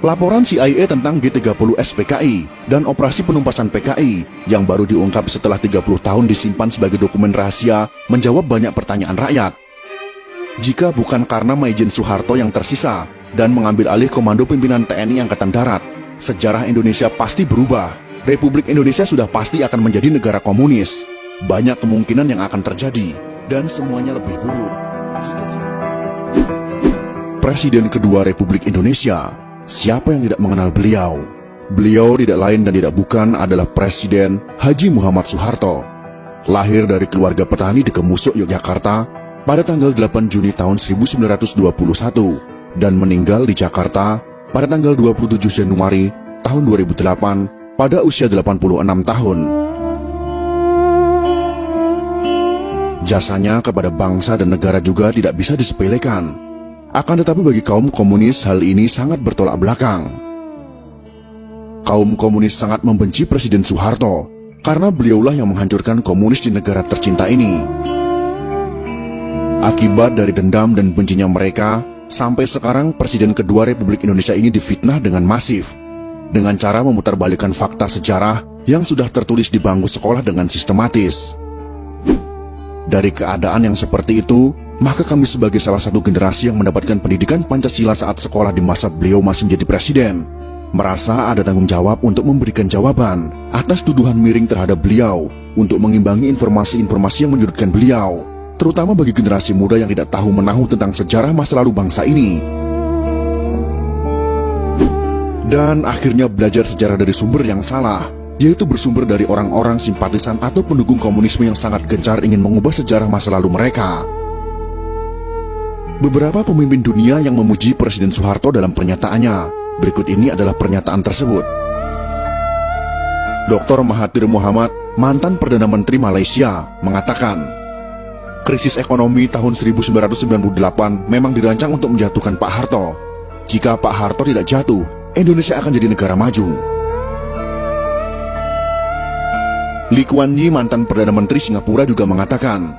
Laporan CIA tentang G30S PKI dan operasi penumpasan PKI yang baru diungkap setelah 30 tahun disimpan sebagai dokumen rahasia menjawab banyak pertanyaan rakyat. Jika bukan karena Maijen Soeharto yang tersisa dan mengambil alih komando pimpinan TNI Angkatan Darat, sejarah Indonesia pasti berubah. Republik Indonesia sudah pasti akan menjadi negara komunis. Banyak kemungkinan yang akan terjadi dan semuanya lebih buruk. Presiden kedua Republik Indonesia. Siapa yang tidak mengenal beliau? Beliau tidak lain dan tidak bukan adalah Presiden Haji Muhammad Soeharto. Lahir dari keluarga petani di Kemusuk, Yogyakarta pada tanggal 8 Juni tahun 1921 dan meninggal di Jakarta pada tanggal 27 Januari tahun 2008 pada usia 86 tahun. Jasanya kepada bangsa dan negara juga tidak bisa disepelekan. Akan tetapi bagi kaum komunis hal ini sangat bertolak belakang. Kaum komunis sangat membenci Presiden Soeharto karena beliaulah yang menghancurkan komunis di negara tercinta ini. Akibat dari dendam dan bencinya mereka, sampai sekarang Presiden kedua Republik Indonesia ini difitnah dengan masif, dengan cara memutarbalikkan fakta sejarah yang sudah tertulis di bangku sekolah dengan sistematis. Dari keadaan yang seperti itu, maka kami sebagai salah satu generasi yang mendapatkan pendidikan Pancasila saat sekolah di masa beliau masih menjadi presiden, merasa ada tanggung jawab untuk memberikan jawaban atas tuduhan miring terhadap beliau, untuk mengimbangi informasi-informasi yang menyudutkan beliau, terutama bagi generasi muda yang tidak tahu menahu tentang sejarah masa lalu bangsa ini. Dan akhirnya belajar sejarah dari sumber yang salah, yaitu bersumber dari orang-orang simpatisan atau pendukung komunisme yang sangat gencar ingin mengubah sejarah masa lalu mereka. Beberapa pemimpin dunia yang memuji Presiden Soeharto dalam pernyataannya. Berikut ini adalah pernyataan tersebut. Dr. Mahathir Mohamad, mantan Perdana Menteri Malaysia, mengatakan, krisis ekonomi tahun 1998 memang dirancang untuk menjatuhkan Pak Harto. Jika Pak Harto tidak jatuh, Indonesia akan jadi negara maju. Lee Kuan Yew, mantan Perdana Menteri Singapura, juga mengatakan,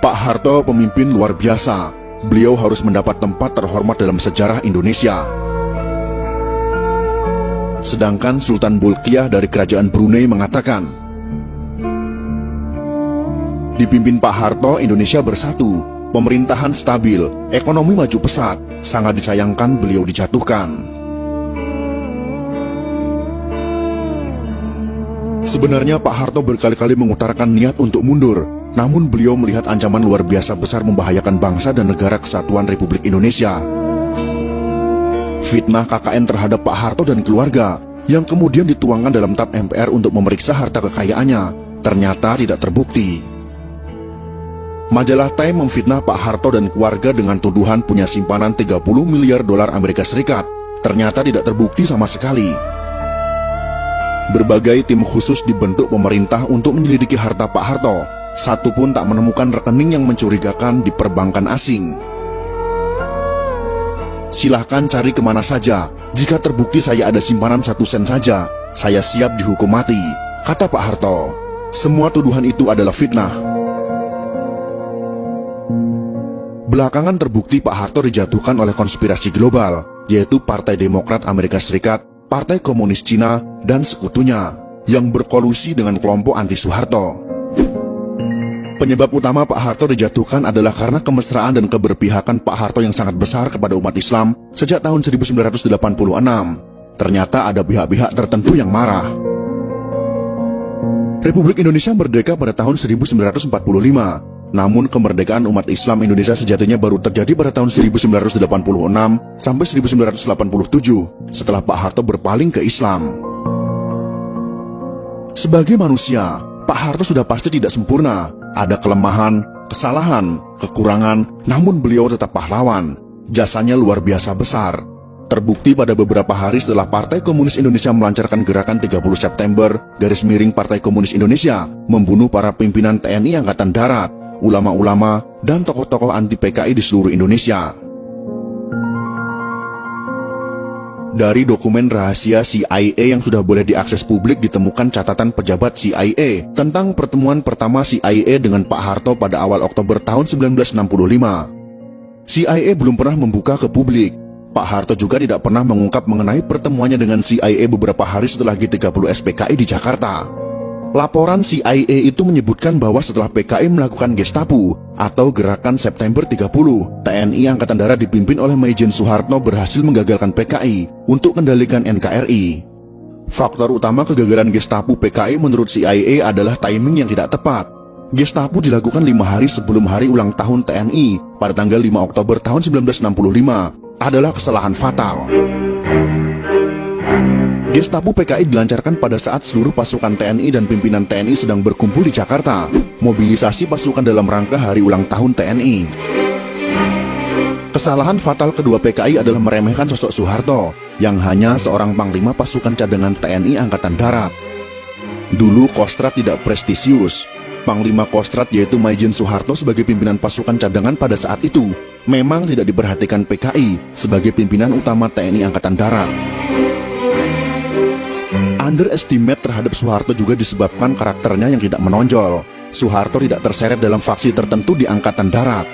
Pak Harto pemimpin luar biasa. Beliau harus mendapat tempat terhormat dalam sejarah Indonesia. Sedangkan Sultan Bolkiah dari Kerajaan Brunei mengatakan, dipimpin Pak Harto, Indonesia bersatu, pemerintahan stabil, ekonomi maju pesat, sangat disayangkan beliau dijatuhkan. Sebenarnya Pak Harto berkali-kali mengutarakan niat untuk mundur, namun beliau melihat ancaman luar biasa besar membahayakan bangsa dan negara kesatuan Republik Indonesia. Fitnah KKN terhadap Pak Harto dan keluarga yang kemudian dituangkan dalam TAP MPR untuk memeriksa harta kekayaannya ternyata tidak terbukti. Majalah Time memfitnah Pak Harto dan keluarga dengan tuduhan punya simpanan 30 miliar dolar Amerika Serikat. Ternyata tidak terbukti sama sekali. Berbagai tim khusus dibentuk pemerintah untuk menyelidiki harta Pak Harto. Satu pun tak menemukan rekening yang mencurigakan di perbankan asing. Silahkan cari kemana saja. Jika terbukti saya ada simpanan 1 sen saja, saya siap dihukum mati, kata Pak Harto. Semua tuduhan itu adalah fitnah. Belakangan terbukti Pak Harto dijatuhkan oleh konspirasi global, yaitu Partai Demokrat Amerika Serikat, Partai Komunis Cina, dan sekutunya, yang berkolusi dengan kelompok anti-Soeharto. Penyebab utama Pak Harto dijatuhkan adalah karena kemesraan dan keberpihakan Pak Harto yang sangat besar kepada umat Islam sejak tahun 1986. Ternyata ada pihak-pihak tertentu yang marah. Republik Indonesia merdeka pada tahun 1945. Namun kemerdekaan umat Islam Indonesia sejatinya baru terjadi pada tahun 1986 sampai 1987 setelah Pak Harto berpaling ke Islam. Sebagai manusia, Pak Harto sudah pasti tidak sempurna. Ada kelemahan, kesalahan, kekurangan, namun beliau tetap pahlawan. Jasanya luar biasa besar. Terbukti pada beberapa hari setelah Partai Komunis Indonesia melancarkan gerakan 30 September, Partai Komunis Indonesia, membunuh para pimpinan TNI Angkatan Darat, ulama-ulama, dan tokoh-tokoh anti PKI di seluruh Indonesia. Dari dokumen rahasia CIA yang sudah boleh diakses publik ditemukan catatan pejabat CIA tentang pertemuan pertama CIA dengan Pak Harto pada awal Oktober tahun 1965. CIA belum pernah membuka ke publik. Pak Harto juga tidak pernah mengungkap mengenai pertemuannya dengan CIA beberapa hari setelah G30 SPKI di Jakarta. Laporan CIA itu menyebutkan bahwa setelah PKI melakukan Gestapo atau Gerakan September 30, TNI Angkatan Darat dipimpin oleh Maijen Soeharto berhasil menggagalkan PKI untuk kendalikan NKRI. Faktor utama kegagalan Gestapo PKI menurut CIA adalah timing yang tidak tepat. Gestapo dilakukan 5 hari sebelum hari ulang tahun TNI pada tanggal 5 Oktober tahun 1965 adalah kesalahan fatal. Gestapo PKI dilancarkan pada saat seluruh pasukan TNI dan pimpinan TNI sedang berkumpul di Jakarta, mobilisasi pasukan dalam rangka hari ulang tahun TNI. Kesalahan fatal kedua PKI adalah meremehkan sosok Soeharto, yang hanya seorang panglima pasukan cadangan TNI Angkatan Darat. Dulu Kostrad tidak prestisius. Panglima Kostrad yaitu Maijen Soeharto sebagai pimpinan pasukan cadangan pada saat itu memang tidak diperhatikan PKI sebagai pimpinan utama TNI Angkatan Darat. Underestimate terhadap Soeharto juga disebabkan karakternya yang tidak menonjol. Soeharto tidak terseret dalam faksi tertentu di Angkatan Darat.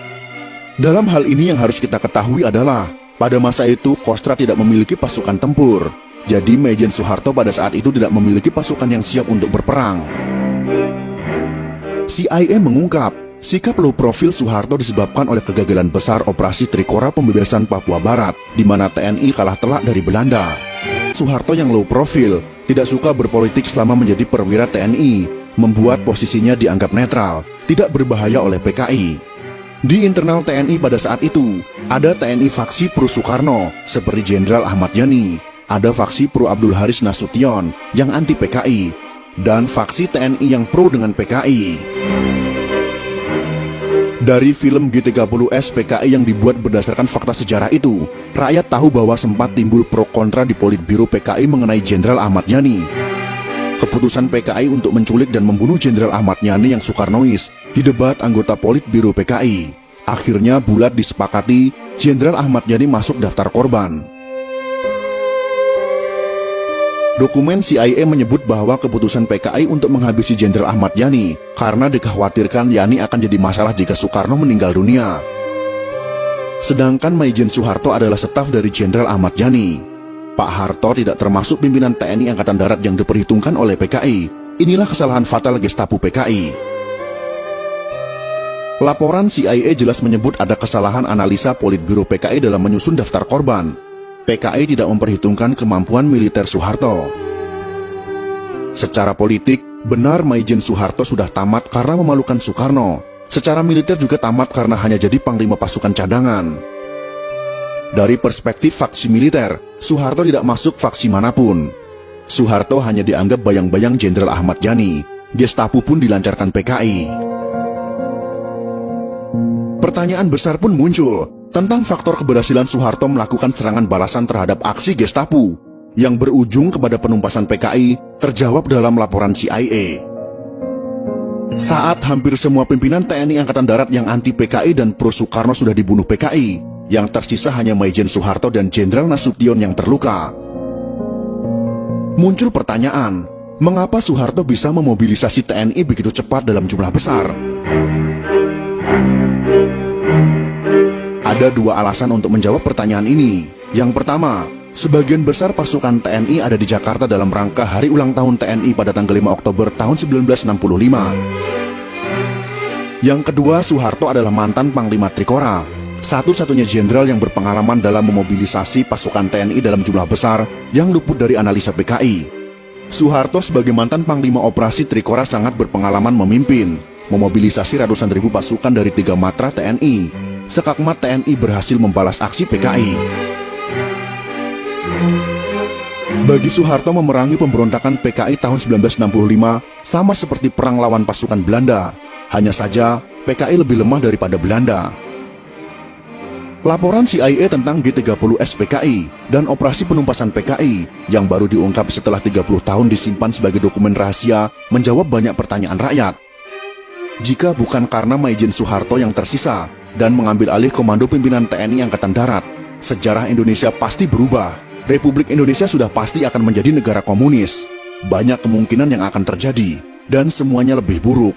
Dalam hal ini yang harus kita ketahui adalah, pada masa itu Kostrad tidak memiliki pasukan tempur. Jadi Maijen Soeharto pada saat itu tidak memiliki pasukan yang siap untuk berperang. CIA mengungkap, sikap low profil Soeharto disebabkan oleh kegagalan besar operasi Trikora pembebasan Papua Barat, di mana TNI kalah telak dari Belanda. Soeharto yang low profil, tidak suka berpolitik selama menjadi perwira TNI, membuat posisinya dianggap netral, tidak berbahaya oleh PKI. Di internal TNI pada saat itu, ada TNI faksi pro Soekarno, seperti Jenderal Ahmad Yani, ada faksi pro Abdul Haris Nasution, yang anti PKI, dan faksi TNI yang pro dengan PKI. Dari film G30S PKI yang dibuat berdasarkan fakta sejarah itu, rakyat tahu bahwa sempat timbul pro kontra di Politbiro PKI mengenai Jenderal Ahmad Yani. Keputusan PKI untuk menculik dan membunuh Jenderal Ahmad Yani yang Soekarnois didebat anggota Politbiro PKI. Akhirnya bulat disepakati Jenderal Ahmad Yani masuk daftar korban. Dokumen CIA menyebut bahwa keputusan PKI untuk menghabisi Jenderal Ahmad Yani karena dikhawatirkan Yani akan jadi masalah jika Soekarno meninggal dunia. Sedangkan Maijen Soeharto adalah staf dari Jenderal Ahmad Yani. Pak Harto tidak termasuk pimpinan TNI Angkatan Darat yang diperhitungkan oleh PKI. Inilah kesalahan fatal Gestapo PKI. Laporan CIA jelas menyebut ada kesalahan analisa Politbiro PKI dalam menyusun daftar korban. PKI tidak memperhitungkan kemampuan militer Soeharto. Secara politik, benar Maijen Soeharto sudah tamat karena memalukan Soekarno. Secara militer juga tamat karena hanya jadi panglima pasukan cadangan. Dari perspektif faksi militer, Soeharto tidak masuk faksi manapun. Soeharto hanya dianggap bayang-bayang Jenderal Ahmad Yani. Gestapo pun dilancarkan PKI. Pertanyaan besar pun muncul tentang faktor keberhasilan Soeharto melakukan serangan balasan terhadap aksi Gestapo yang berujung kepada penumpasan PKI terjawab dalam laporan CIA. Saat hampir semua pimpinan TNI Angkatan Darat yang anti PKI dan pro Soekarno sudah dibunuh PKI, yang tersisa hanya Maijen Soeharto dan Jenderal Nasution yang terluka. Muncul pertanyaan, mengapa Soeharto bisa memobilisasi TNI begitu cepat dalam jumlah besar? Ada dua alasan untuk menjawab pertanyaan ini. Yang pertama, sebagian besar pasukan TNI ada di Jakarta dalam rangka hari ulang tahun TNI pada tanggal 5 Oktober tahun 1965. Yang kedua, Soeharto adalah mantan Panglima Trikora, satu-satunya jenderal yang berpengalaman dalam memobilisasi pasukan TNI dalam jumlah besar yang luput dari analisa PKI. Soeharto sebagai mantan Panglima Operasi Trikora sangat berpengalaman memimpin, memobilisasi ratusan ribu pasukan dari 3 matra TNI. Sekakmat TNI berhasil membalas aksi PKI. Bagi Soeharto memerangi pemberontakan PKI tahun 1965 sama seperti perang lawan pasukan Belanda. Hanya saja PKI lebih lemah daripada Belanda. Laporan CIA tentang G30S PKI dan operasi penumpasan PKI yang baru diungkap setelah 30 tahun disimpan sebagai dokumen rahasia menjawab banyak pertanyaan rakyat. Jika bukan karena Maijen Soeharto yang tersisa dan mengambil alih komando pimpinan TNI Angkatan Darat, sejarah Indonesia pasti berubah. Republik Indonesia sudah pasti akan menjadi negara komunis. Banyak kemungkinan yang akan terjadi, dan semuanya lebih buruk.